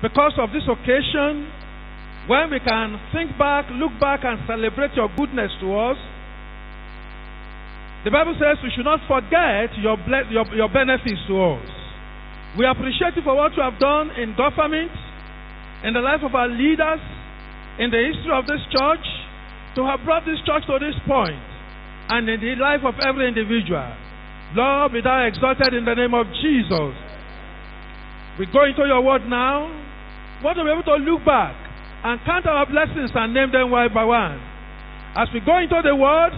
because of this occasion, when we can think back, look back, and celebrate your goodness to us. The Bible says we should not forget your benefits to us. We appreciate you for what you have done in government, in the life of our leaders, in the history of this church, to have brought this church to this point, and in the life of every individual. Lord, be thou exalted in the name of Jesus. We go into your word now. We want to be able to look back and count our blessings and name them one by one. As we go into the word,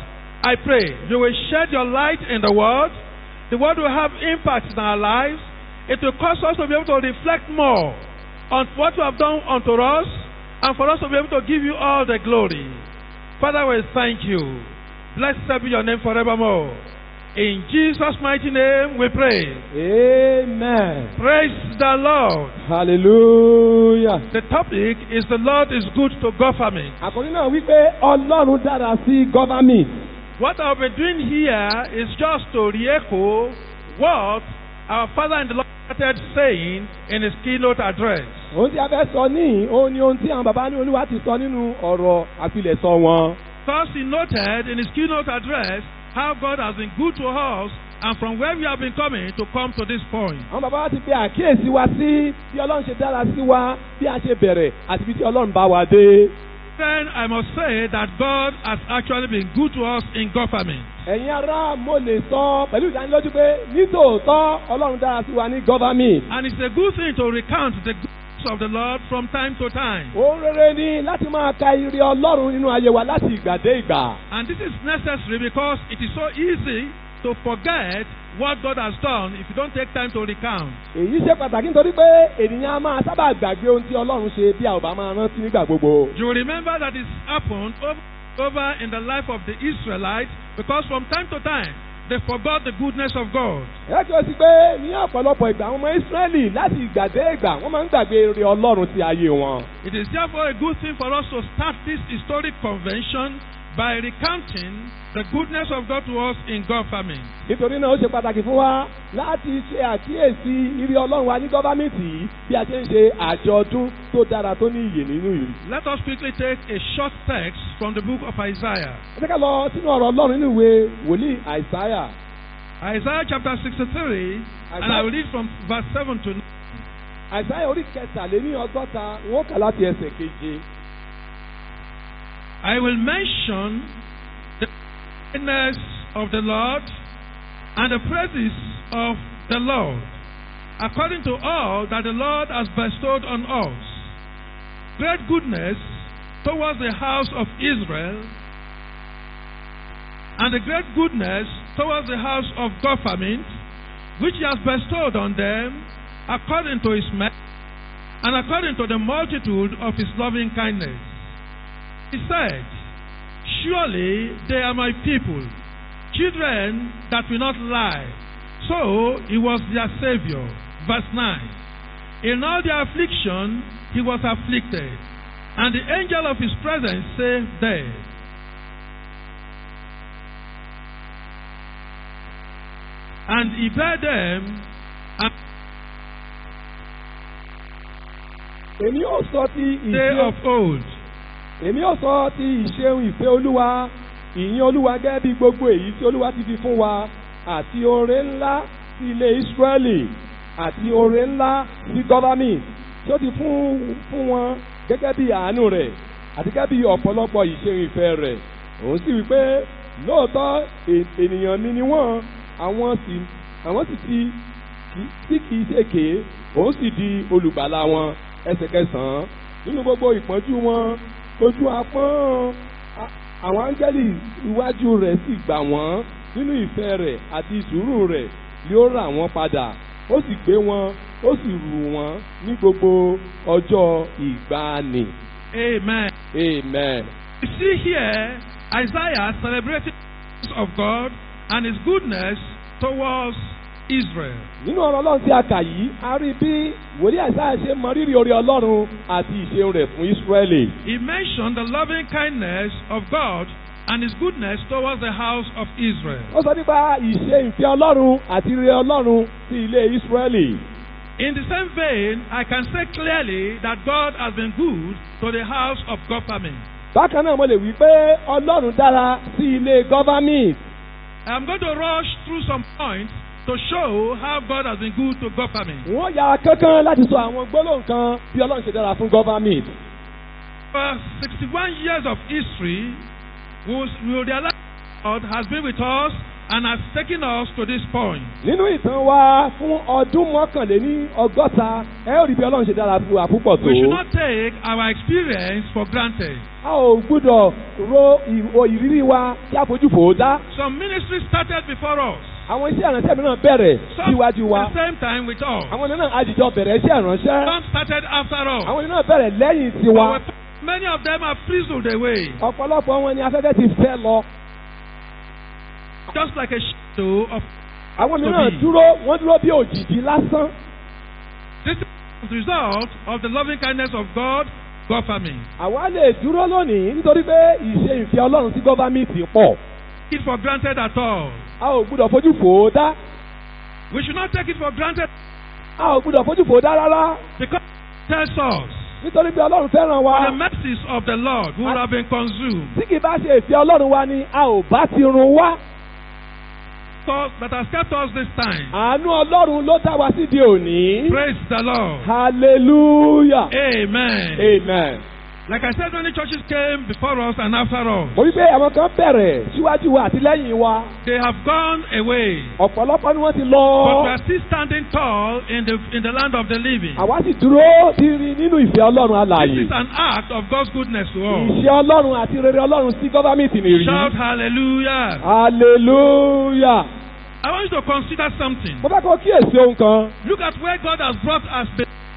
I pray you will shed your light in the word. The word will have impact in our lives. It will cause us to be able to reflect more on what you have done unto us, and for us to be able to give you all the glory. Father, we thank you. Blessed be your name forevermore. In Jesus' mighty name we pray. Amen. Praise the Lord. Hallelujah. The topic is the Lord is good to government. Àkòrí náà wípé Ọlọ́run dára sí government. What I'll be doing here is just to re-echo what our Father in the Lord started saying in his keynote address. Ohun tí a fẹ́ sọ ní òun ni ohun tí àwọn bàbá ní Olúwa ti sọ nínú ọ̀rọ̀ àpilẹ̀sọ wọn. First, he noted in his keynote address how God has been good to us and from where we have been coming to come to this point. Àwọn bàbá wa ti pe àkíyèsí wa sí bí Ọlọ́run ṣe dára sí wa, bí a ṣe bẹ̀rẹ̀ àti bí tí Ọlọ́run bá wa dé. Then I must say that God has actually been good to us in government. Ẹ̀yin ará, mo lè sọ pẹ̀lú ìdánilójú pé nítòótọ́ Ọlọ́run dára sí wa ní government. And it's a good thing to recount the goodness of the Lord from time to time. Ohun rere ni láti máa ka ire Ọlọ́run nínú ayé wa láti ìgbà dé ìgbà. And this is necessary because it is so easy to forget what God has done if you don't take time to recount. Èyí ṣe pàtàkì nítorí pé ènìyàn máa sábà gbàgbé ohun tí Ọlọ́run ṣe bí a ò bá máa rántí nígbà gbogbo. You remember that it's happened over in the life of the Israelites because from time to time they forgot the goodness of God. Ẹ kí o sì pé ní ọ̀pọ̀lọpọ̀ ìgbà àwọn ọmọ Ísírẹ́lì láti ìgbà dé ìgbà wọ́n máa ń gbàgbé ire Ọlọ́run sí ayé wọn. It is therefore a good thing for us to start this historic convention by recounting the goodness of God to us in government. Nítorí náà ó ṣe pàtàkì fún wa láti ṣe àkíyèsí ire Ọlọ́run wa ní gọ́fàmẹ̀ntì bí a ṣe ń ṣe àjọ̀dún tó dára tó ní iyè nínú ìlú. Let us quickly take a short text from the book of Isaiah. Ẹ jẹ́ ká lọ sínú ọ̀rọ̀ Ọlọ́run nínú ìwé wòlíì Àìsáyà. Isaiah chapter 63, and I will read from verse 7 to 9. Àìsáyà orí kẹtàléní ọgọ́ta wọ́n kà láti ẹsẹ̀ keje. I will mention the goodness of the Lord and the praises of the Lord, according to all that the Lord has bestowed on us. Great goodness towards the house of Israel, and the great goodness towards the house of government, which he has bestowed on them, according to his mercy, and according to the multitude of his loving kindness. He said, surely they are my people, children that will not lie. So he was their Savior. Verse 9. In all their affliction he was afflicted, and the angel of his presence saved them. And he bare them, and Èmi ó sọ ti day of old. Èmi ó sọ ti ìṣeun ìfẹ́ Olúwa, ìyìn Olúwa gẹ́gẹ́ bí gbogbo èyí tí Olúwa ti fi fún wa, àti oore ńlá sí ilé Ísírẹ́lì, àti oore ńlá sí gọ́fàmẹ̀ntì tí ó ti fún wọn gẹ́gẹ́ bí àánú rẹ̀, àti gẹ́gẹ́ bí ọ̀pọ̀lọpọ̀ ìṣeun ìfẹ́ rẹ̀. Òun sì wí pé lóòótọ́ ènìyàn mi ni wọ́n, àwọn sì tí kìí ṣèké, òun sì di olùgbàlà wọn. Ẹsẹ̀ kẹsàn-án, nínú gbogbo ìpọ́njú wọn ojú apọ́n àwọn áńgẹ́lì iwájú rẹ̀ sì gbà wọ́n, nínú ìfẹ́ rẹ̀ àti sùúrù rẹ̀ ni ó rà wọ́n padà, ó sì gbé wọn, ó sì rù wọ́n ní gbogbo ọjọ́ ìgbàanì. Amen. Amen. You see here Isaiah celebrating the goodness of God and his goodness towards Israel. Nínú ọ̀rọ̀ Ọlọ́run tí a kà yìí, a rí bí wòlíì Àìsáyà ṣe mọ rírì oore Ọlọ́run àti ìṣeun rẹ̀ fún Ísírẹ́lì. He mentioned the loving kindness of God and his goodness towards the house of Israel. Ó sọ nípa ìṣe ìfẹ́ Ọlọ́run àti ire Ọlọ́run sí ilé Ísírẹ́lì. In the same vein, I can say clearly that God has been good to the house of government. Bákan náà mo lè wí pé Ọlọ́run dára sí ilé government. I'm going to rush through some points to show how God has been good to government. Wọ́n yára kankan láti sọ àwọn gbólóhùn kan bí Ọlọ́run ṣe dára fún government. For 61 years of history, we will realize God has been with us and has taken us to this point. Nínú ìtàn wa fún ọdún mọ́kànléní ọgọ́ta, ẹ ó rí bí Ọlọ́run ṣe dára fún wa púpọ̀ tó. We should not take our experience for granted. A ò gbúdọ̀ ro ìrírí wa kí a fojú fò ó dá. Some ministries started before us. Àwọn iṣẹ́ ìránṣẹ́ mìíràn bẹ̀rẹ̀ síwájú wa. At the same time with us. Àwọn ènìyàn náà àjìjọ bẹ̀rẹ̀ iṣẹ́ ìránṣẹ́. Some started after us. Àwọn ènìyàn náà bẹ̀rẹ̀ lẹ́yìn tiwa. But many of them are frizzled away. Ọ̀pọ̀lọpọ̀ wọn ni afẹ́fẹ́ ti fẹ́ lọ. Just like a shadow of. Àwọn mìíràn wọ́n dúró bí òjìji lásán. This is the result of the loving kindness of God government. Àwa lè dúró lónìí nítorí pé ìṣe ìfẹ́ Ọlọ́run sí gọ́fàmìtì pọ̀. Take it for granted at all. A ò gbúdọ̀ fojú fò ó dá. We should not take it for granted. A ò gbúdọ̀ fojú fò ó dá rárá. Because it tells us. Nítorí pé Ọlọ́run fẹ́ràn wa. For the mercies of the Lord would have been consumed. Tí kì bá ṣe ìfẹ́ Ọlọ́run wa ni a ò bá ti run wá. That has kept us this time. Àánú Ọlọ́run ló dá wa sí di òní. Praise the Lord. Hallelujah. Amen. Amen. Like I said, many churches came before us and after us. Mo wí pé àwọn kan bẹ̀rẹ̀ síwájú wa àti lẹ́yìn wa. They have gone away. Ọ̀pọ̀lọpọ̀ ni wọ́n ti lọ. But we are still standing tall in the land of the living. Àwa sì dúró tiri nínú ìfẹ́ Ọlọ́run alààyè. This is an act of God's goodness to us. Ìṣe Ọlọ́run àti rere Ọlọ́run sí gọ́fàmìtì nìyí. Shout hallelujah. Hallelujah. I want you to consider something. Mo fẹ́ kó kíyèsí ohun kan. Look at where God has brought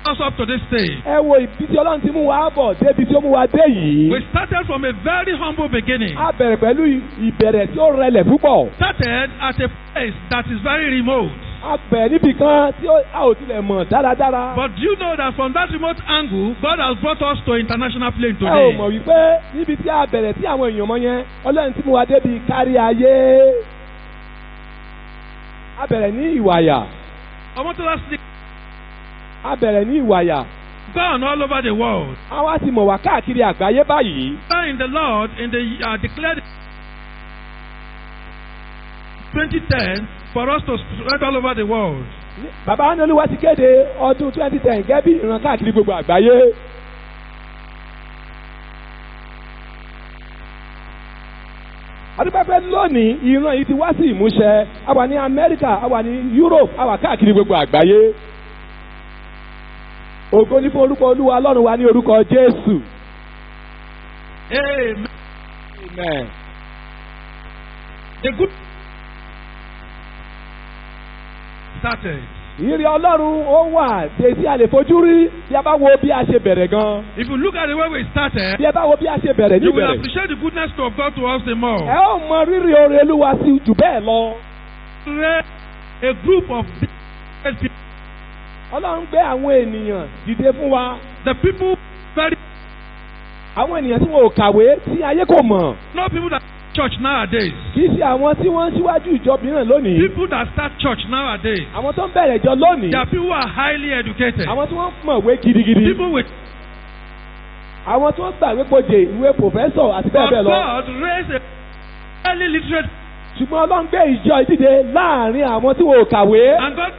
us up to this stage. Ẹ wo ibi tí Ọlọ́run ti mú wa bọ̀ débi tí ó mú wa dé yìí. We started from a very humble beginning. A bẹ̀rẹ̀ pẹ̀lú ìbẹ̀rẹ̀ tí ó rẹlẹ̀ púpọ̀. Started at a place that is very remote. A bẹ̀rẹ̀ níbi kan tí a ò tilẹ̀ mọ̀ dáradára. But do you know that from that remote angle, God has brought us to international plane Ẹ ò today? mọ̀ wípé níbi tí a bẹ̀rẹ̀ tí àwọn èèyàn mọ̀ yẹn, Ọlọ́run ti mú wa débi kárí ayé. A bẹ̀rẹ̀ ní Ìwàyà. I want to ask you, A bẹ̀rẹ̀ ní Ìwàyà. gone all over the world. A wá ti mọ̀ wá káàkiri àgbáyé báyìí. In the Lord, declared 2010 for us to spread all over the world. Bàbá Anolúwa ti kéde ọdún 2010 gẹ́gẹ́ bí ìran káàkiri gbogbo àgbáyé. Adúpẹ́pẹ́ lónìí ìran yìí ti wá sí ìmúṣẹ. A wà ní Amẹ́ríkà, a wà ní Europe, a wà káàkiri gbogbo àgbáyé. Ògo ní fún orúkọ Olúwa Ọlọ́run wa ní orúkọ Jésù. Amen. Amen. The good started. Ìrírí Ọlọ́run ó wà tí a lè fojú rí bí a bá wo bí a ṣe bẹ̀rẹ̀ gan. If you look at the way we started, Bí ẹ bá wo bí a ṣe bẹ̀rẹ̀ you will níbẹ̀rẹ̀. appreciate the goodness of God to us the more. Ẹ ó mọ rírì oore Olúwa sí jù bẹ́ẹ̀ lọ. A group of people, Ọlọ́run gbé àwọn ènìyàn dìde fún wa. the people very Àwọn ènìyàn tí wọn ò kàwé tí ayé kò mọ̀. not people that church nowadays. Kì í ṣe àwọn tí wọ́n ń síwájú ìjọ mìíràn lónìí. People that start church nowadays. Àwọn tó ń bẹ̀rẹ̀ ìjọ lónìí. There are people who are highly educated. Àwọn tí wọ́n mọ̀wé gidigidi. People with Àwọn tí wọ́n gbàgbé gboyè ìwé pòfẹ́sọ̀ àti bẹ́ẹ̀ bẹ́ẹ̀ lọ. God raised a highly literate Ṣùgbọ́n Ọlọ́run gbé ìjọ ìdíje láàrin àwọn tí wọn ò kàwé. and God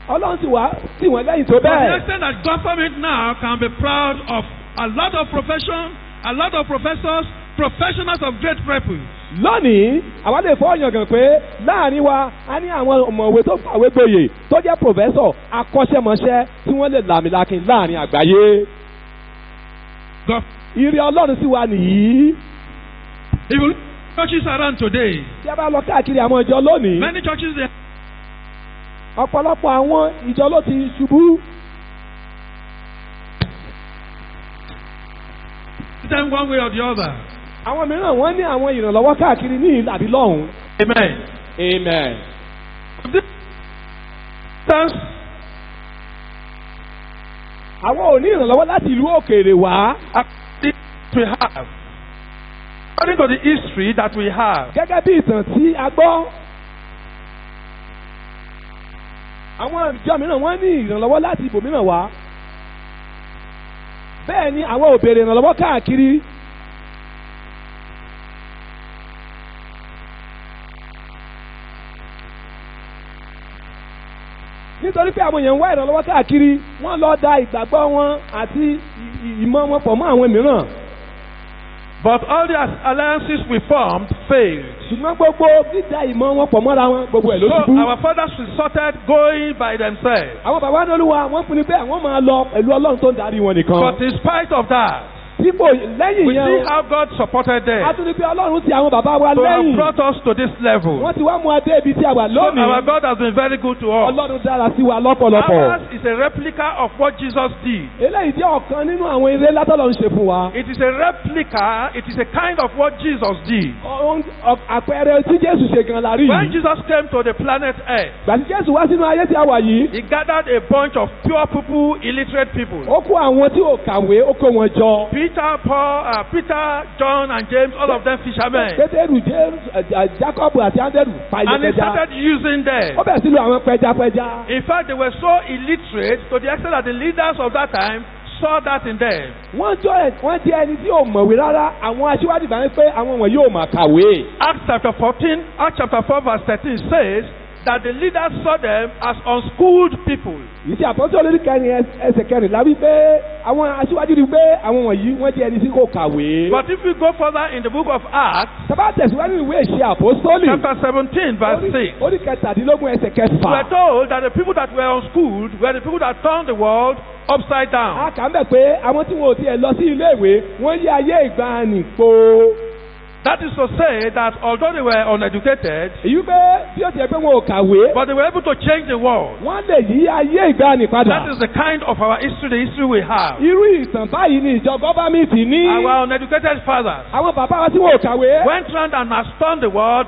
Ọlọ́run sì wá tì wọ́n lẹ́yìn tó to the bẹ́ẹ̀. extent that government now can be proud of a lot of profession, a lot of professors, professionals of great repute. Lónìí, àwa lè fọ́ yangàn pé láàrin wa a ní àwọn ọ̀mọ̀wé tó kàwé gboyè tó jẹ́ pòfẹ́sọ̀ akọ́ṣẹ́mọṣẹ́ tí wọ́n lè làmìlakin láàrin àgbáyé. God, Ìrírí Ọlọ́run sì wà nìyí. if you look at churches around today, Bí a bá lọ káàkiri àwọn ìjọ lónìí, many churches they ọ̀pọ̀lọpọ̀ àwọn ìjọ ló ti ṣubú. them one way or the other. Àwọn mìíràn wọ́n ní àwọn ìrànlọ́wọ́ káàkiri ní ìlú àbí lọ́hùn. Amen. Amen. That's Àwọn ò ní ìrànlọ́wọ́ láti ìlú òkèèrè wá. we have. According to the history that we have, Gẹ́gẹ́ bí ìtàn tí a gbọ́. àwọn ìjọ mìíràn wọ́n ní ìrànlọ́wọ́ láti ibòmíràn wá. Bẹ́ẹ̀ ni àwọn ò béèrè ìrànlọ́wọ́ káàkiri. Nítorí pé àwọn èèyàn ń wá ìrànlọ́wọ́ káàkiri, wọ́n lọ da ìgbàgbọ́ wọn àti ìmọ̀ wọn pọ̀ mọ́ àwọn mìíràn. But all the alliances we formed failed. Ṣùgbọ́n gbogbo dídá ìmọ̀ wọn pọ̀ mọ́ra wọn gbogbo ẹ̀ ló So ṣubú. our fathers resorted going by themselves. Àwọn bàbá ní Olúwa wọ́n pinnu pé àwọn máa lọ pẹ̀lú Ọlọ́run tó ń darí wọn nìkan. But in spite of that, Dípò lẹ́yìn we see yẹn how God supported a them tún ní pé Ọlọ́run ti àwọn bàbá wa to have lẹ́yìn. brought us to this level. Wọ́n ti wá mú adé ibi tí a wà So our lónìí. God has been very good to us. Ọlọ́run dára sí wa lọ́pọ̀lọpọ̀. Ours is a replica of what Jesus did. Eléyìí jẹ́ ọ̀kan nínú àwọn eré látọ̀lọ́ ń ṣe fún wa. It is a replica, it is a kind of what Jesus did. Àpẹẹrẹ tí Jésù ṣe gan la rí When yìí. Jesus came to the planet Earth, Gbàtí Jésù wá sínú ayé tí a wà yìí, he gathered a bunch of pure people, illiterate people. ó kó àwọn tí ò kàwé, ó kó wọn jọ. Peter, John, and James, all of them fishermen. Pétérù, James, Jacob àti Andrew pa And he ilé pẹja. started using them. Ó bẹ̀rẹ̀ sí lo àwọn pẹjapẹja. In fact, they were so illiterate to the extent that the leaders of that time saw that in them. Wọ́n jẹ́ ẹni tí ò mọ̀wé rárá. Àwọn aṣíwájú ìgbà ń pé àwọn wọ̀nyí ò mà kàwé. Acts chapter 4 verse 13 says that the leaders saw them as unschooled people. Ìṣe àpọ́sí olórí kẹrin ẹsẹ̀ kẹrìnlá wípé àwọn aṣíwájú rí pé àwọn wọ̀nyí wọ́n jẹ́ ẹni tí kò kàwé. But if we go further in the book of Acts, Tàbá tẹ̀síwájú ìwé ìṣe àpọ́sítélì. chapter 17 verse 6, Orí kẹtàdínlógún ẹsẹ̀ we kẹfà. are told that the people that were unschooled were the people that turned the world upside down. A kà ń bẹ̀ pé àwọn tí wọn ò tiẹ̀ lọ sí ilé ìwé wọ́n yí ayé ìgbàanì po. That is to say that although they were uneducated, Èyí pé bí ó ti yẹ pé wọn ò kàwé, but they were able to change the world. wọ́n lè yí ayé ìgbàanì padà. That is the kind of our history, the history we have. Irú ìtàn báyìí ni ìjọ gọ́fàmìtì ní. Our uneducated fathers Àwọn bàbá wa tí wọn ò kàwé. went round and has turned the world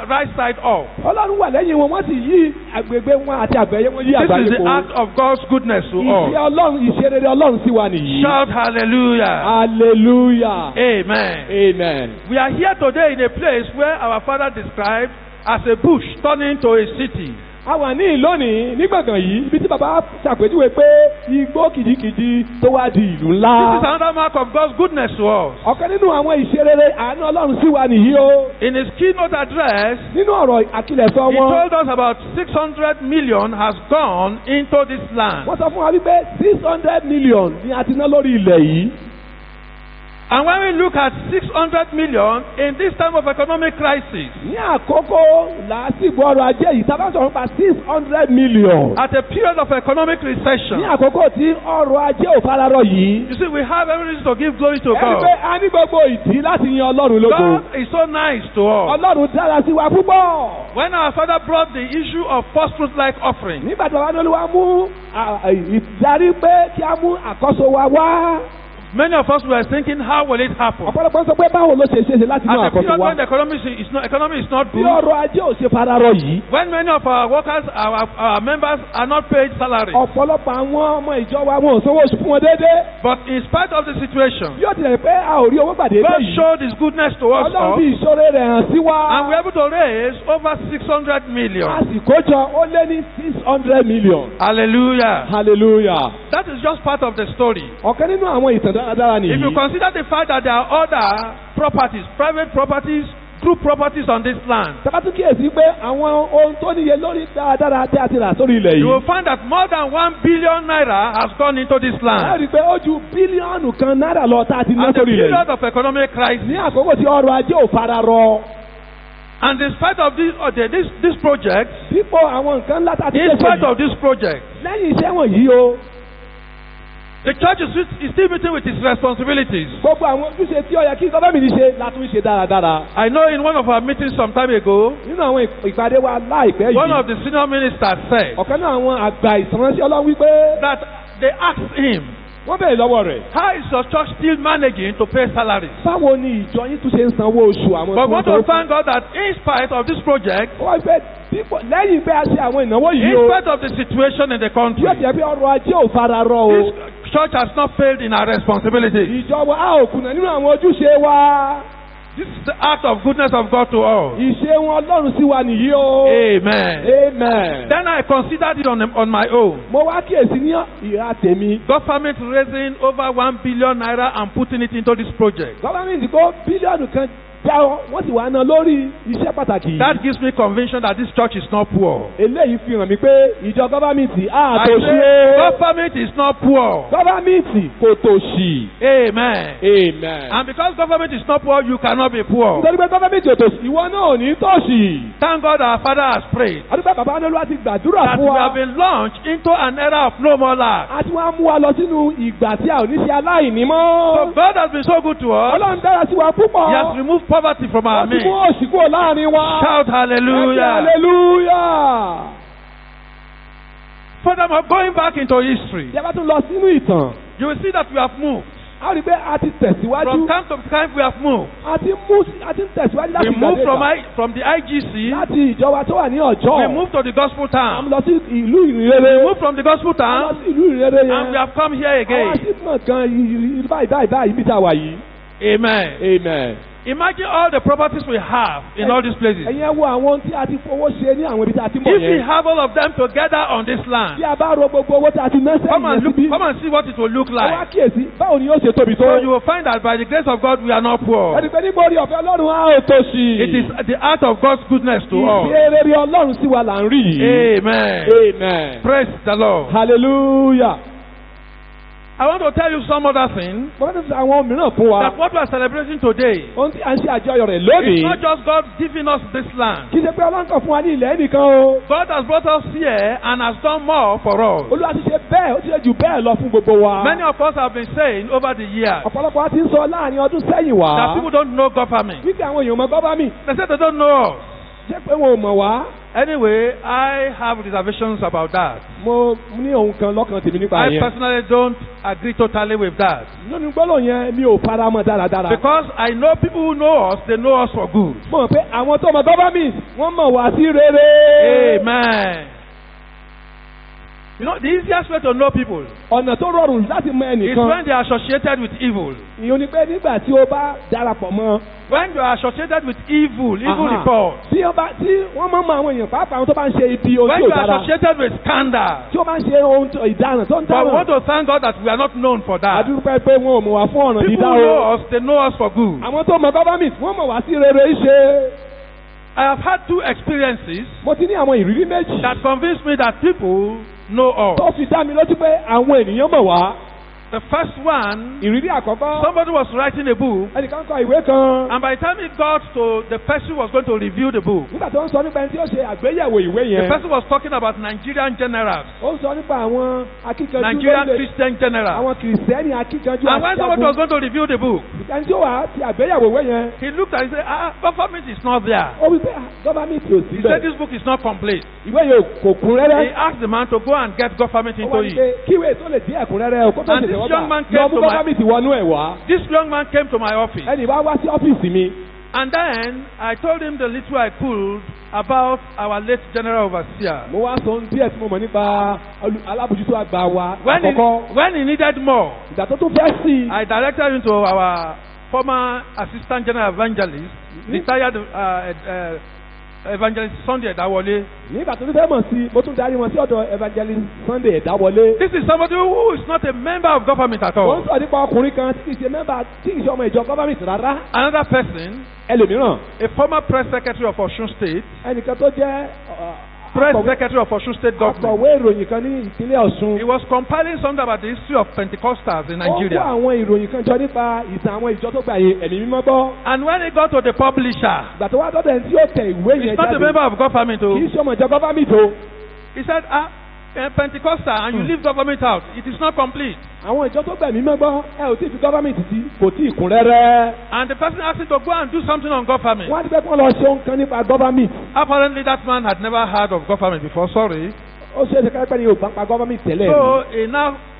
right side up. Ọlọ́run wà lẹ́yìn wọn, wọ́n sì yí agbègbè wọn àti àgbẹ̀yẹ wọn yí This àgbáyé is the po. act of God's goodness to Ìṣe us. Ọlọ́run, ìṣe rere Ọlọ́run sí wa nìyí. Shout hallelujah. Hallelujah. Amen. Amen. We are here today in a place where our father described as a bush turning to a city. A wà ní ìlónìí ní gbọ̀ngàn yìí ibi tí bàbá ṣàpèjúwe pé igbó kìjikìji tó wá di ìlú This is ńlá. another mark of God's goodness to us. Ọ̀kan nínú àwọn ìṣe rere àánú Ọlọ́run sí wa nìyí o. In his keynote address, Nínú ọ̀rọ̀ àkìlẹ̀sọ he wọn, told us about 600 million has gone into this land. wọ́n sọ fún wa wípé 600 million ni a ti ná lórí ilẹ̀ yìí. And when we look at 600 million in this time of economic crisis, Ní àkókò làásìgbò ọrọ̀ ajé yìí, tá a bá sọ̀rọ̀ nípa 600 million. at a period of economic Ní recession, àkókò tí ọrọ̀ ajé ò fararọ yìí. you see, we have every reason to give glory to Ẹni God. pé a ní gbogbo ìdí láti yin Ọlọ́run lógo. God is so nice to us. Ọlọ́run dára sí wa púpọ̀. When our father brought the issue of first fruit like offering, Nígbà tí bàbá Olúwa mú ìdarí pé kí a mú àkọ́so wa wá. many of us were thinking, how will it happen? Ọ̀pọ̀lọpọ̀ sọ pé báwo ló ṣe ṣe láti mú At a àkọ́so period wa. when the economy is not Bí good, ọrọ̀ ajé ò ṣe fararọ yìí. when many of our workers, our members are not paid salary. Ọ̀pọ̀lọpọ̀ àwọn ọmọ ìjọ wa wọn ò sanwó oṣù fún wọn déédéé. But in spite of the situation, Bí ó tilẹ̀ pé a ò rí owó gbàdé God yìí. showed his goodness towards Ọlọ́run us, bí ìṣòro rẹ̀ hàn sí wa. and we were able to raise over 600 A million. sì kójọ ó lé ní 600 million. Hallelujah. Hallelujah. That is just part of the story. Ọ̀kan nínú àwọn ìtàn dáradára If you nìyí. consider the fact that there are other properties, private properties, group properties on this land, Tàbátú kíyèsí pé àwọn ohun tó níye lórí dáradára tí a ti rà sórí ilẹ̀ you will yìí. find that more than 1 billion naira has gone into this Ẹ land. rí i pé ó ju bílíọ̀nù kan náírà lọ tá a ti ná At the sórí ilẹ̀ yìí. period of economic crisis, Ní àkókò tí ọrọ̀ ajé ò fara rọ. and in spite of this project, Dípò àwọn nǹkan ńlá tá a ti in ṣe spite yìí. of this project, Lẹ́yìn iṣẹ́ wọ̀nyí o, the church is still meeting with its responsibilities. gbogbo àwọn ojúṣe tí ó yẹ kí gọ́fẹ́mì ṣe la tún ṣe dáradára. I know in one of our meetings some time ago, Nínú àwọn ìpàdé wa láìpẹ́ one of yìí, the senior ministers said ọ̀kan náà àwọn àgbà ìsànránṣẹ́ Ọlọ́run wípé that they asked him, wọ́n bẹ̀rẹ̀ lọ́wọ́ rẹ̀. how is your church still managing to pay salaries? Báwo ni ìjọ yín tún ṣe ń sanwó oṣù àwọn But tí we wọ́n want sanwó to fún? thank God that in spite of this project, Ó wá pé lẹ́yìn pé a ṣe àwọn ìnáwó yìí in o, spite of the situation in the country, yóò jẹ́ pé ọrọ̀ ajé ò fara rọ o. this church has not failed in our responsibilities. Ìjọ wa a ò kùnà nínú àwọn ojúṣe wa. This is the act of goodness of God to us. Ìṣeun Ọlọ́run sí wa nìyí o. Amen. Amen. Then I considered it on my own. Mo wá kíyèsí ní ìhà tèmi. Government raising over 1 billion naira and putting it into this project. Gọ́fàmẹ̀ntì kó bílíọ̀nù kan já wọ́n sì wá ná lórí iṣẹ́ pàtàkì. That gives me conviction that this church is not poor. Eléyìí fi hàn mí pé ìjọ gọ́fàmẹ̀ntì I àtòṣe. say government is not poor. Gọ́fàmẹ̀ntì kò tòṣì. Amen. Amen. And because government is not poor, you cannot be poor. Nítorí pé gọ́fàmẹ̀ntì ò tòṣì, ìwọ náà ò ní tòṣì. Thank God our Father has prayed Adúgbò bàbá Anolu ti gbàdúrà that fún we wa. have been launched into an era of no more lack. A ti wá mú wa lọ sínú ìgbà tí a ò ní ṣe aláìní So mọ́. God has been so good to us. Ọlọ́run dára sí wa púpọ̀. He has removed poverty from our Wọ́n ti midst. mú òṣì kúrò láàrin wa. Shout hallelujah. Hallelujah. Furthermore, going back into history, Yàrá tún lọ sínú ìtàn. you will see that we have moved. A rí i pé a ti tẹ̀síwájú. From time to time, we have moved. A ti tẹ̀síwájú We láti moved gbàdégbà. from the IGC. Láti ìjọba tó wà ní ọjọ́. We moved to the gospel A town. lọ sí ìlú ìrere. We moved from the gospel A lọ town, sí ìlú ìrere yẹn. and we have come here Àwọn again. sí mọ̀ gan báyìí ibi tá a wà yìí. Amen. Amen. Imagine all the properties we have in all these places. Ẹ̀yin ẹ wo àwọn ohun tí a ti fowó ṣe ní àwọn ibi tí a ti mọ̀ If we yẹn. have all of them together on this Bí land, a bá ro gbogbo owó tí a ti ná come sẹ́yìn and yẹn look, síbí. come and see what it will look Ẹ wá like. kíyèsí báwo ni yóò ṣe tóbi tó. So you will find that by the grace of God, we are not poor. Ẹni pé nígbà orí ọ̀fẹ́ Ọlọ́run á ò tòṣì. It is the act of God's goodness to us. Ìṣe rere Ọlọ́run sí wa là ń rí yìí. Amen. Amen. Praise the Lord. Hallelujah. I want to tell you some other thing. Mo fẹ́ fi àwọn mìíràn fún wa. That what we are celebrating today, Ohun tí à ń ṣe àjọyọ̀ rẹ̀ it's lónìí. not just God giving us this land. Kì í ṣe pé Ọlọ́run kàn fún wa ní ilẹ̀ nìkan o. God has brought us here and has done more for us. Olúwa ti ṣe bẹ́ẹ̀, ó ti ṣe jù bẹ́ẹ̀ lọ fún gbogbo wa. Many of us have been saying over the years Ọ̀pọ̀lọpọ̀ wa ti ń sọ láàrin ọdún sẹ́yìn wá. that people don't know government. Wípé àwọn èèyàn mọ gọ́fàmì. They say they don't know us. Ṣé pé wọn ò mọ̀ wá? Anyway, I have reservations about that. Mo ní ohun kan lọ́kàn tèmi nípa I yẹn. personally don't agree totally with that. Lónìí gbọ́dọ̀ yẹn mi ò fara mọ́ dáradára. Because I know people who know us, they know us for good. Mo mọ̀ pé àwọn tó mọ gọ́fàmì wọ́n mọ̀ wá sí rere. Amen. You know, the easiest way to know people Ọ̀nà tó rọrùn láti mọ is ẹnìkan. when they are associated with evil. Ìyẹn ni pé nígbà tí o bá darapọ̀ mọ́. When you are associated with evil Aha. reports. Tí wọ́n máa ń mọ àwọn èèyàn pàápàá àwọn tó bá ń ṣe ibi ohun When tí you ò are dára. associated with scandal. Tí ó bá ń ṣe ohun ìdáná tó ń But we want dáná. to thank God that we are not known for that. Àdúpẹ́ pé wọn ò mọ̀ wá fún ọ̀nà People dídá who know o. us, they know us for good. Àwọn tó mọ gọ́fàmì wọ́n mọ̀ wá sí rere ṣe. I have had two experiences Mo ti ní àwọn ìrírí méjì. that convinced me that people know us. Tó fi dá mi lójú pé àwọn ènìyàn mọ̀ wá. The first one, Ìrírí àkọ́kọ́. somebody was writing a book, Ẹnìkan kọ ìwé kan. and by the time it got to the person who was going to review the book, Nígbà tó ń sọ nípa ẹni tí ó ṣe àgbéyẹ̀wò ìwé the yẹn. person was talking about Nigerian generals, Ó ń sọ nípa àwọn akíkanjú Nigerian lórílẹ̀- Christian generals. àwọn kìrìsìtẹ́nì akíkanjú And when somebody was àjagun. going to review the book, Ẹni tí ó wà á ti àgbéyẹ̀wò ìwé yẹn. he looked at it and said, government is not there. Ó wí pé gọ́fàmì tí ò sí He said bẹ́ẹ̀. this book is not complete. Ìwé yẹn kò kún He rẹ́rẹ́. asked the man to go and get government Ó into wá ní it. pé kíwé tó lè dín ẹ̀kúnrẹ́rẹ́ o kó tó And ṣe this tẹ̀wọ́ young gbà. man came Lọ mú to my- gọ́fàmì tí wọnú ẹ̀ wá. This young man came to my office. Ẹnì bá wá sí ọ́fíìsì mi. And then I told him the little I could about our late general overseer. Mo wá sọ ohun díẹ̀ tí mo mọ̀ nípa alábòjútó àgbà wa When àkọ́kọ́. he needed more, Ìgbà tó tún fẹ́ sí i. I directed him to our former assistant general evangelist, retired evangelist Sunday Edawole. Nígbà tó tún fẹ́ mọ̀ sí i, mo tún darí wọn sí ọ̀dọ̀ evangelist Sunday Ẹ̀dáwọlé. This is somebody who is not a member of government at Wọ́n all. ń sọ nípa ọkùnrin kan tí kì í ṣe mẹ́mbà tí kì í ṣe ọmọ ìjọ gọ́fàmìtì rárá. Another person, Ẹlòmíràn, a former press secretary of Osun State, ẹnìkan tó jẹ́ press secretary of Osun State government. akọ̀wé ìròyìn kan ní ìpínlẹ̀ Ọ̀ṣun. He was compiling something about the history of Pentecostals in Ó kó Nigeria. àwọn ìròyìn kan jọ nípa ìtàn àwọn ìjọ tó gba ẹ̀mí mímọ́ gbọ́. And when he got to the publisher, Ìgbà tó wá dọ́dọ̀ ẹni tí ó tẹ ìwé yẹn he's not a jáde. member of government. Kì í Oh. ṣe ọmọ ìjọ gọ́fàmìtì o. He said, Pentecostal, and you leave government out. It is not complete. Àwọn ìjọ tó gbẹ̀mí mọ́ gbọ́ ẹ ò tí ì fi gọ́fàmìtì sí kò tí ì kún rẹ́rẹ́. And the person asked him to go and do something on government. Wọ́n á ti fẹ́ kí wọ́n lọ ṣe ohun kan nípa gọ́fàmìtì. Apparently, that man had never heard of government before. Sorry. Ó ṣe é ṣe kápẹ́ ni yóò bá pa gọ́fàmìtì tẹ́lẹ̀ ni. So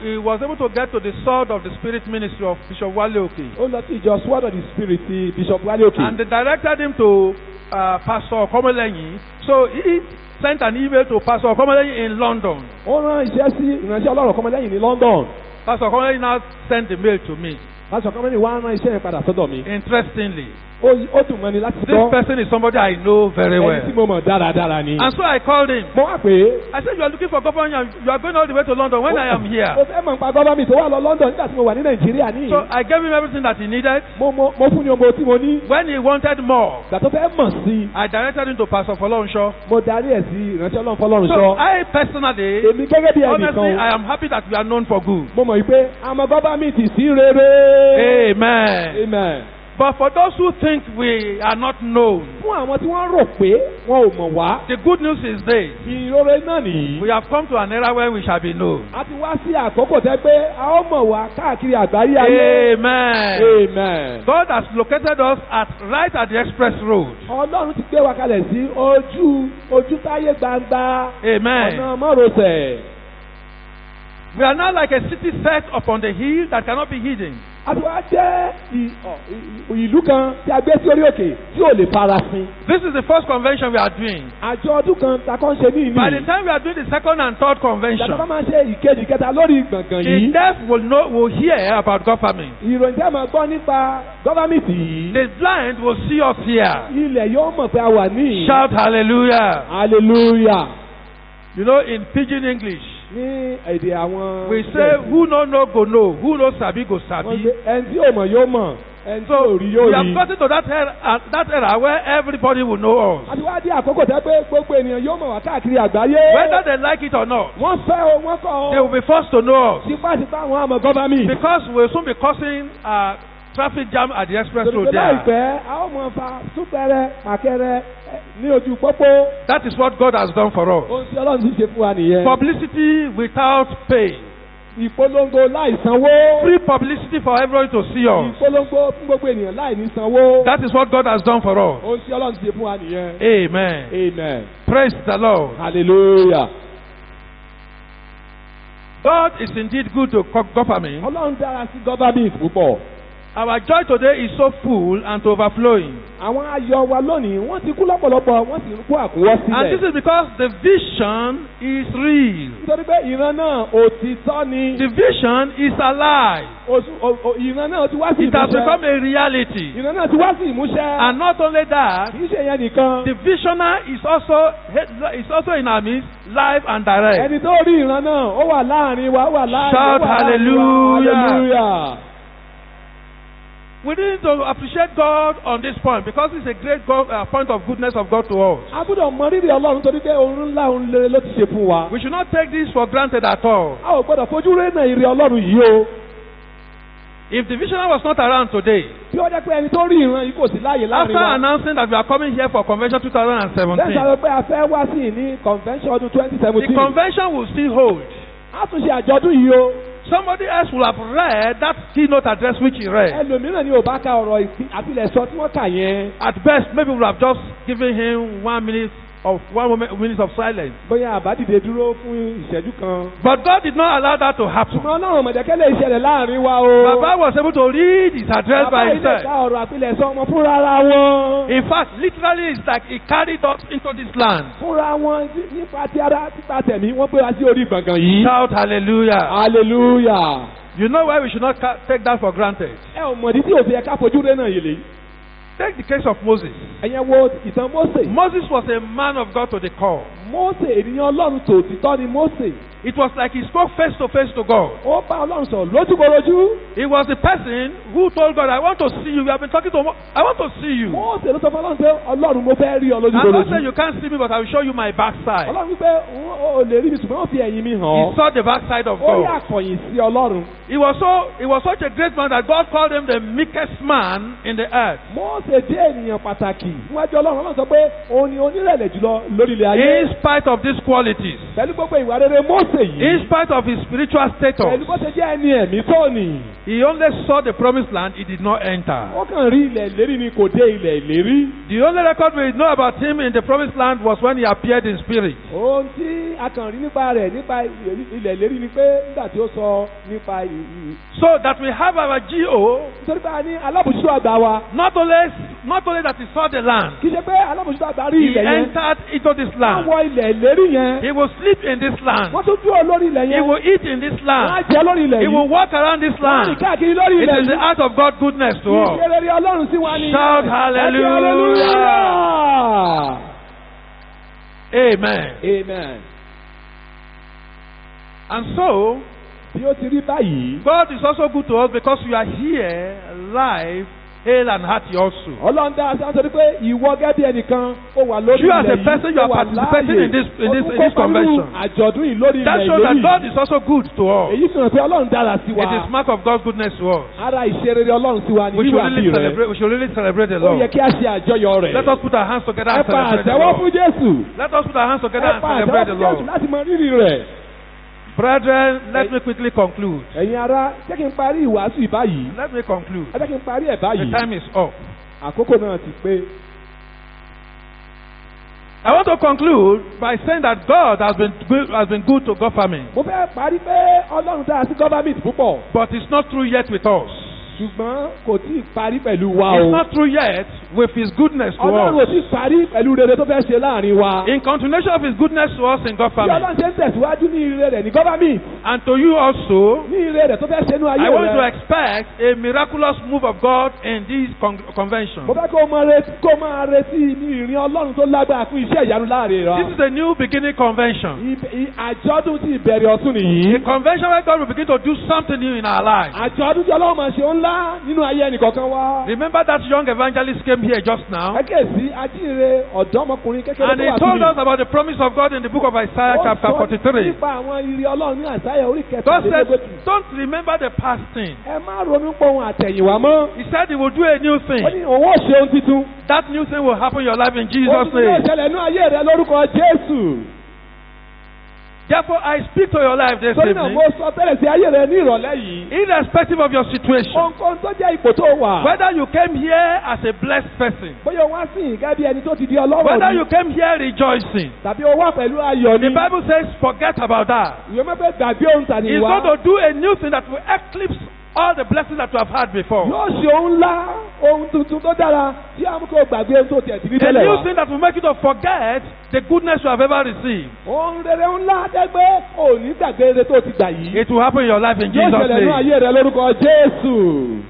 he was able to get to the sword of the spirit ministry of Bishop Wale Oke. Ó lọ sí ìjọ Sword of the Spirit ti Bishop Wale Oke. And they directed him to Pastor Okomolenyi. So he sent an email to Pastor Okomolenyi in London. Ó rán iṣẹ́ sí ìránṣẹ́ Ọlọ́run kọ́mọlẹ́yìn ní London. Pastor Okomolenyi now sent the mail to me. Pásọ̀ kọ́mọlẹ́yìn wá rán iṣẹ́ yẹn padà sọ́dọ̀ mi. Interestingly, ó dùn mọ́ni láti This gbọ́. person is somebody I know very well. Ẹni tí mo mọ̀ dáradára ni. And so I called him. Mo wá pé. I said, you are looking for government and you are going all the way to London when I am here. Mo fẹ́ mọ̀ nípa gọ́fàmì tó wà lọ London nígbà tí mo wà ní Nàìjíríà ní. So I gave him everything that he needed. Mo fún ní ọmọ tí mo ní. When he wanted more, Ìgbà tó fẹ́ mọ̀ sí i. I directed him to Pastor Folorunsho. Mo darí ẹ̀ sí ìrántí Ọlọ́run fọlọ́run So sọ. I personally, Èmi gẹ́gẹ́ bí honestly, ẹnìkan. I am happy that we are known for good. Mo mọ̀ wípé àmọ́ gọ́fàmì ti sí rere. Amen. Amen. But for those who think we are not known, Fún àwọn tí wọ́n rò pé wọn ò mọ̀ wá. the good news is this. Ìrore náà nìyí. We have come to an era where we shall be known. A ti wá sí àkókò tẹ́ pé a ó mọ̀ wá káàkiri àgbáyé ayé. Amen. Amen. God has located us right at the express road. Ọlọ́run ti gbé wa kalẹ̀ sí ojú táyé gbangba. Amen. Ọ̀nà mọ́rosẹ̀. We are now like a city set upon the hill that cannot be hidden. A ti wá jẹ́ ìlú kan tí a gbé sí orí òkè tí ò lè farasin. This is the first convention we are doing. Àjọ ọdún kan ta kàn ṣe ní ìlú. By the time we are doing the second and third convention, Ìjọba máa ṣe ìkejì kẹta lórí gbọ̀ngàn the yìí. deaf will hear about government. Ìròyìn tẹ́ máa gbọ́ nípa gọ́fàmìtì yìí. The blind will see us here. Ilẹ̀ yóò mọ̀ pé a wà ní. Shout hallelujah. Hallelujah. You know, in pidgin English, Ní èdè àwọn. we say, who no go know, who no sabi go Wọ́n sabi. ṣe ẹni tí yóò mọ̀ yóò mọ̀, ẹni tí So yóò rí we yóò have rí. gotten to that era where everybody will know us. A ti wá dé àkókò tẹ́ pé gbogbo ènìyàn yóò mọ̀ wá káàkiri àgbáyé. Whether they like it or not, Wọ́n fẹ́ o, wọ́n kọ̀ they will o. be forced to know us. Tipátipá àwọn àmọ̀ gọ́fàmì. Because we will soon be causing traffic jam at the express road Tòlùkọ́ there. láìpẹ́, a ó mọ̀ fa súpẹrẹ pàkẹrẹ ní ojú pópó. That is what God has done for us. Ohun tí Ọlọ́run ti ṣe fún wa nìyẹn. Publicity without pay. Ìpolongo láì sanwó. Free publicity for everybody to see us. Ìpolongo fún gbogbo ènìyàn láì ní sanwó. That is what God has done for us. Ohun tí Ọlọ́run ti ṣe fún wa nìyẹn. Amen. Amen. Praise the Lord. Hallelujah. God is indeed good to government. Ọlọ́run dára sí gọ́fàmì púpọ̀. Our joy today is so full and overflowing. Àwọn ayọ̀ wa lónìí wọ́n ti kú lọ́pọ̀lọpọ̀ wọ́n sì ń kó àkúwọ́ And this sílẹ̀. is because the vision is real. Nítorí pé ìran náà òtítọ́ ni. The vision is alive. Ìran náà ti wá sí It has become ìmúṣẹ. a reality. Ìran náà ti wá sí ìmúṣẹ. And not only that, Kì í ṣe yẹn nìkan. the visioner is also in our midst, live and direct. Ẹni tó rí ìran náà ó wà láàrin wa ó wà láàrin wa. Shout hallelujah. Hallelujah. We need to appreciate God on this point because it's a great point of goodness of God to us. A gbọ́dọ̀ mọ rírì Ọlọ́run torí pé òun ńlá òun lere ló ti ṣe fún wa. We should not take this for granted at all. A ò gbọ́dọ̀ fojú rénà ìrì Ọlọ́run yìí o. If the visioner was not around today, Bí ó jẹ́ pé ẹni tó rí ìran yìí kò sí láàyè láàrin after wa. announcing that we are coming here for convention Lẹ́sìn 2017, àwọn pé a fẹ́ wá sí ní convention ọdún the 2017. convention will still hold. A tún ṣe àjọ̀dún yìí o. Somebody else will have read that keynote address which he read. Ẹlòmíràn ni ò bá ka ọ̀rọ̀ àpilẹ̀sọ tí wọ́n kà yẹn. At best, maybe we would have just given him 1 minute of silence. Bóyá àbádìde dúró fún ìṣẹ́jú kan. But God did not allow that to happen. Ṣùgbọ́n Ọlọ́run mọ̀jẹ̀kẹ́ lè ṣẹlẹ̀ láàrin wa o. Baba was able to read his address by Bàbá ilé himself. ka ọ̀rọ̀ àpilẹ̀sọ wọn fúnra ara wọn. In fact, literally, it's like he carried us into this land. Fúnra wọn nípa ti ara nípa tẹ̀mí wọ́n gbé wa sí orí gbọ̀ngàn yìí. Shout hallelujah. Hallelujah. You know why we should not take that for granted? Ẹ ò mọ̀dí tí òfin ẹ̀ka fojú rẹ̀ náà yèlè. Take the case of Moses. Ẹ̀yẹn wo ìtàn Mósè. Moses was a man of God to the core. Mósè ènìyàn Ọlọ́run tòótọ́ ni Mósè. It was like he spoke face to face to God. Ó bá Ọlọ́run sọ̀rọ̀ lójúkorojú. He was the person who told God, I want to see you. We have been talking to I want to see you. Mósè ló sọ fún Ọlọ́run pé Ọlọ́run mo fẹ́ rí ọ And God said, lójúkorojú. you can't see me, but I will show you my backside. Ọlọ́run wípé o lè rí mi ṣùgbọ́n ó fi ẹ̀yìn mi hàn He ọ́. saw the backside of Ó rí God. àkọ̀yìn sí Ọlọ́run. He was such a great man that God called him the meekest man in the earth. Mósè jẹ́ ènìyàn pàtàkì níwájú Ọlọ́run. Ọlọ́run sọ pé òun ni onírẹ̀lẹ̀ jùlọ lórí ilẹ̀ ayé. In spite of these qualities, Pẹ̀lú gbogbo ìwà rere Mósè in yìí. spite of his spiritual Pẹ̀lú status, bó ṣe jẹ́ ẹni ẹ̀mí tó nì. he only saw the promised land, he did not enter. Ó kàn rí ilẹ̀ ìlérí ni kò dé ilẹ̀ ìlérí. The only record we know about him in the promised land was when he appeared in spirit. Ohun tí a kàn rí nípa rẹ̀ nípa ilẹ̀ ìlérí ni pé nígbà tí ó sọ nípa So that we have our GO, nítorí pé a ní alábòjútó àgbà wa. not not only that he saw the land, kì í ṣe pé alábòjútó àgbà rí he ilẹ̀ yẹn. entered into this wọ́n land. wọ ilẹ̀ ìlérí yẹn. He will sleep in this land. wọ́n tún dúró lórí ilẹ̀ He yẹn. will eat in this wọ́n á land. jẹ lórí ilẹ̀ He yìí. will walk around this wọ́n á rìn land. káàkiri lórí It ilẹ̀ is the yìí. act of God's goodness to us. ìṣeré Ọlọ́run sí wa ni. Shout hallelujah. Amen. Amen. And so, bí ó ti rí báyìí. God is also good to us because we are here live, hale and hearty also. Ọlọ́run dá aṣọ àti pé ìwọ gẹ́gẹ́ bí ẹnìkan ó wà lórí You as ilẹ̀ a person, you ó are wà participating láàyè. in this Ó tún convention. kópa nínú àjọ̀dún yìí lórí That ilẹ̀ shows that ìlérí. God is also good to us. èyí fi hàn pé Ọlọ́run dára sí wa. It is mark of God's goodness to us. ara ìṣeré Ọlọ́run sí wa ni We should wíwà bí really rẹ̀. celebrate. We should really celebrate the ó yẹ Lord. kí a ṣe àjọyọ̀ rẹ̀. Let us put our hands together ẹ and pa celebrate the àtẹ́wọ́ Lord. fún Jésù. Let us put our hands together ẹ and pa àtẹ́wọ́ celebrate the fún Jésù Lord. láti mọ rírì rẹ̀. Brethren, let me quickly conclude. ẹ̀yin ará jẹ́ kí n parí ìwàásù ìbáyìí. Let me conclude. ẹ jẹ́ kí n parí ẹ̀ The báyìí. time is up. àkókò náà ti pé. I want to conclude by saying that God has been good to government, mo fẹ́ parí pé Ọlọ́run dára sí gọ́fàmìtì púpọ̀. but it's not through yet with us. ṣùgbọ́n kò tí ì parí pẹ̀lú wa It's o. not through yet with His goodness to Ọlọ́run ò us. tí ì parí pẹ̀lú rere tó fẹ́ ṣe láàrin wa. In continuation of His goodness to us in bí government, Ọlọ́run ṣe ń tẹ̀síwájú ní ire rẹ̀ ní gọ́fàmìtì. and to you also, ní ire rẹ̀ tó fẹ́ ṣe nú ayé I want to rẹ̀. expect a miraculous move of God in this convention. mo fẹ́ kó máa retí ní ìrìn Ọlọ́run tó lágbára fún iṣẹ́ ìyanu láàrin rẹ̀. This is a new beginning convention. àjọ̀dún ti ìbẹ̀rẹ̀ ọ̀tun nìyí. A convention where God will begin to do something new in our lives. àjọ̀dún tí Ọlọ́run máa ṣe ńlá nínú ayé ẹnìkọ̀ọ̀kan wa. Remember that young evangelist came here just now, ẹ kíyèsí ajíire ọ̀dọ́mọkùnrin kékeré and tó he wà told us síbi. about the promise of God in the book of Isaiah Ó chapter sọ 43. nípa àwọn ìrì Ọlọ́run ní Àìsáyà orí God said, kẹtàlélógójì. don't remember the past thing. ẹ má ronú pé ohun àtẹ̀yìnwá mọ́. He said he will do a new ó thing. ní òun ó ṣe ohun titun. That new thing will happen in your life in ohun Jesus' titun yóò name. ṣẹlẹ̀ nínú ayé rẹ lórúkọ Jésù. Therefore, I speak to your life this torí náà mo evening, sọ tẹ́lẹ̀ sí ayé rẹ ní ìrọ̀lẹ́ yìí. irrespective of your situation. ohunkóhun tó jẹ́ ipò tó wà. Whether you came here as a blessed person, bóyá o wá sí ìgá bí ẹni tó ti di ọlọ́rọ̀ whether ni. you came here rejoicing, tàbí o wá pẹ̀lú ayọ̀ the ni. Bible says, forget about that. ìwé mẹ́fẹ́ gbàgbé ohun tà ní He's wá. going to do a new thing that will eclipse all the blessings that you have had before. yóò ṣe ohun ńlá ohun tuntun tó dára tí a mú kó gbàgbé ohun tó tiẹ̀ ti rí A tẹ́lẹ̀ new wá. thing that will make you to forget the goodness you have ever received. ohun rere ńlá dẹ́gbẹ́ òní gbàgbé rere tó ti gbà yìí. It will happen in your life in yóò Jesus' ṣẹlẹ̀ ní name. ayé rẹ lórúkọ Jésù.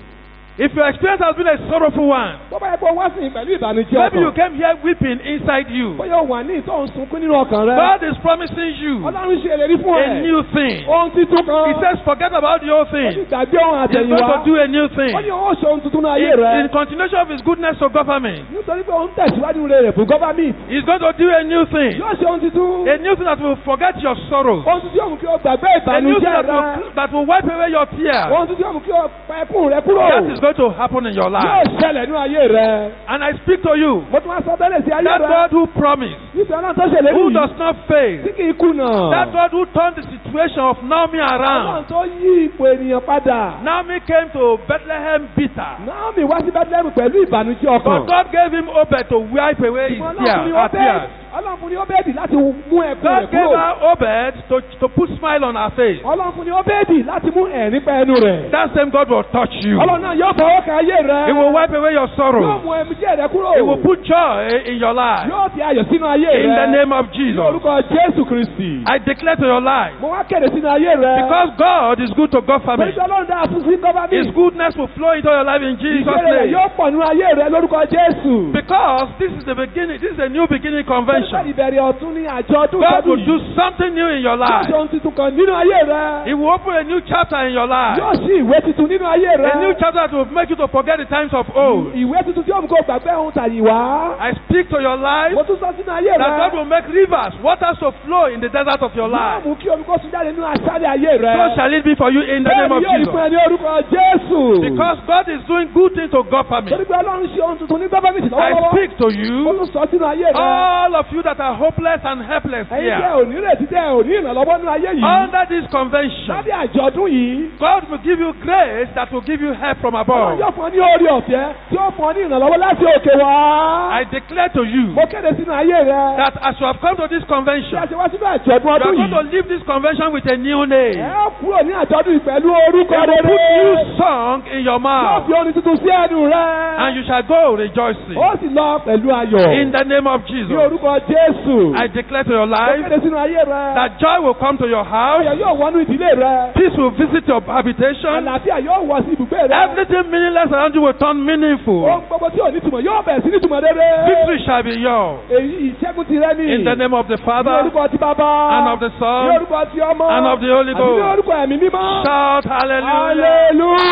If your experience has been a sorrowful one, tó bá yẹ kó wá sí pẹ̀lú ìbànújẹ́ maybe you ọkàn. came here weeping inside you. bóyá o wà ní ìtọ́ sunkún nínú ọkàn rẹ. God is promising you Ọlọ́run ṣe ìlérí fún a ẹ. new thing. ohun titun kan. He says, forget about the old ó ti thing. gbàgbé ohun He's going àtẹ̀yìnwá. to do a new ó thing. ní òun ó ṣe ohun tuntun ní ayé In rẹ. continuation of His goodness to government, nítorí pé òun tẹ̀síwájú rere fún gọ́fàmì. He's going to do a new thing. yóò ṣe ohun tuntun. A new thing that will forget your sorrows. ohun tuntun yóò mú kí o gbàgbé A new thing ìbànújẹ́ that rẹ. that will wipe away your tears. ohun tuntun yóò mú kí o pa ẹkún rẹ kúrò. That is going to happen in your yóò life. ṣẹlẹ̀ ní ayé rẹ. And I speak to you, mo tún wá sọ tẹ́lẹ̀ sí ayé that rẹ. God who promised, nítorí náà tó ṣèlérí who yìí. does not fail, tí kì í kùnà. that God who turned the situation of Naomi Ọlọ́run around. tó yí ipò ènìyàn padà. Naomi came to Bethlehem bitter, Naomi wá sí Bethlehem pẹ̀lú ìbànújẹ́ ọkàn. but God gave him Obed to wipe away his Ṣùgbọ́n Ọlọ́run fún ní her tears. Ọlọ́run fún ní Óbẹ́dì láti mú ẹkún rẹ̀ God gave kúrò. her Obed to put smile on her face. Ọlọ́run fún ní Óbẹ́dì láti mú ẹ̀rín pa ẹnu rẹ̀. That same God will touch you. Ọlọ́run náà yóò fọwọ́ kan ayé rẹ. He will wipe away your Yóò sorrow. mú ẹ̀míjẹ́ rẹ kúrò. He will put joy in your life. Yóò fi ayọ̀ sínú ayé rẹ. In the name of Ní Jesus. orúkọ Jésù Kristì. I declare to your life, Mo wá kéde sínú ayé rẹ. because God is good to government, Pẹ̀lú Ọlọ́run dáa fún sí gọ́fàmì. His goodness will flow into your life in Jesus' Ìṣẹ̀lẹ̀ rẹ̀ name. yóò pọ̀ nínú ayé rẹ lórúkọ Jésù. Because this is the beginning, this is a new beginning Pẹ̀lú convention. ìbẹ̀rẹ̀ ọ̀tún ní àjọ ọdún God will yìí. do something new in your Yóò life. ṣe ohun tuntun kan nínú ayé rẹ. He will open a new chapter in your life. Yóò ṣí ìwé tuntun nínú ayé rẹ. A new chapter that will make you to forget the times of old. Ìwé tuntun tí ó mú kó gbàgbé ohun tàyíwá. I speak to your life Mo tún sọ sínú ayé that God rẹ. will make rivers, waters to flow in the desert of your Yóò life. mú kí omi kó sun jáde nínú aṣálẹ̀ ayé rẹ. So shall it be for you in the name Bẹ́ẹ̀ni of yóò rí Jesus. fún ẹ ní orúkọ Jésù. Because God is doing good things to government. Torí pé Ọlọ́run ṣe ohun tuntun ní gọ́fẹ̀mìtì I lọ́wọ́lọ́wọ́. speak to Mo you, tún sọ sínú ayé rẹ. all of you that are hopeless and helpless Ẹ̀yin tẹ́ here, ò ní retí tẹ́ ò ní ìrànlọ́wọ́ nínú ayé yìí. under this convention, Lábẹ́ àjọ̀dún yìí. God will give you grace that will give you help from Ọlọ́run above. yóò fún ọ ní orí ọ̀fẹ́ tí ó fún ọ ní ìrànlọ́wọ́ láti òkè wá. I declare to you Mo kéde sínú ayé rẹ. that as you have come to this Bí a convention, ṣe wá sínú àjọ̀dún you are ọdún going yìí. to leave this convention with a new name. Ẹ kúrò ní àjọ̀dún yìí pẹ̀lú orúkọ A will put rere. new song in your Yóò mouth, fi orin tuntun sí ẹnu and rẹ. you shall go rejoicing. Ó sì lọ pẹ̀lú ayọ̀. In the name of Ní Jesus, orúkọ Jésù. I declare to your Ó life kéde sínú ayé rẹ. that joy will come to your house, Ayọ̀ yóò wọnú ìdílé rẹ. peace will visit your habitation, Àlàáfíà yóò wọ sí ibùgbé rẹ. everything meaningless around you will turn meaningful. Ohun gbogbo tí ò ní túmọ̀ yóò bẹ̀rẹ̀ sí ní túmọ̀ rere. Victory shall be yours. Èyí ìṣẹ́gun ti rẹ ní. In the name of the Ní Father, orúkọ ti bàbá. and of the Ní Son, orúkọ ti ọmọ. and of the Holy Àti ní Ghost. orúkọ ẹ̀mí mímọ́. Shout hallelujah. Hallelujah.